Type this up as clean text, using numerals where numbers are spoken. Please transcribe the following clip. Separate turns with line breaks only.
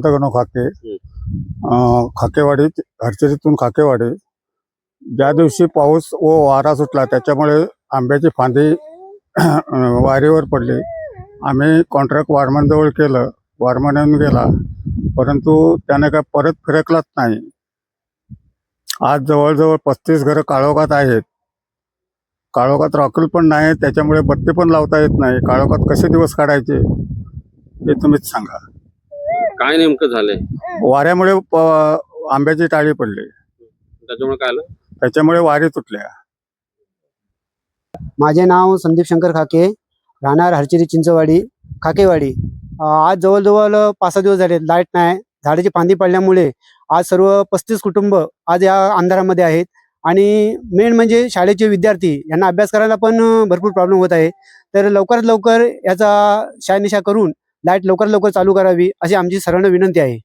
गणो खाके खाकेवाडी हरचरीतून खाकेवाडी ज्या दिवशी पाऊस व वारा सुटला त्याच्यामुळे आंब्याची फांदी वारीवर पडली। आम्ही कॉन्ट्रॅक्ट वारमनजवळ केलं, वारमन येऊन गेला, परंतु त्याने काय परत फिरकलाच नाही। आज जवळजवळ 35 घरं काळोखात आहेत। काळोखात रॉकेल पण नाही, त्याच्यामुळे बत्ती पण लावता येत नाही। काळोखात कसे दिवस काढायचे हे तुम्हीच सांगा।
काय नेमकं झालंय?
वाऱ्यामुळे आंब्याची टाळी पडली,
त्याच्यामुळे काय आलं?
त्याच्यामुळे वारी तुटल्या।
माझे नाव संदीप शंकर खाके, राहणार हरचिरी चिंचवाडी खाकेवाडी। आज जवळजवळ 5-6 दिवस झाले, लाईट नाही। झाडाची फांदी पडल्यामुळे आज सर्व 35 कुटुंब आज या अंधारामध्ये आहेत। आणि मेन म्हणजे शाळेचे विद्यार्थी यांना अभ्यास करायला पण भरपूर प्रॉब्लेम होत आहे। तर लवकरात लवकर याचा शहानिशा करून लाईट लवकरात लवकर चालू करावी अशी आमची सर्वांना विनंती आहे।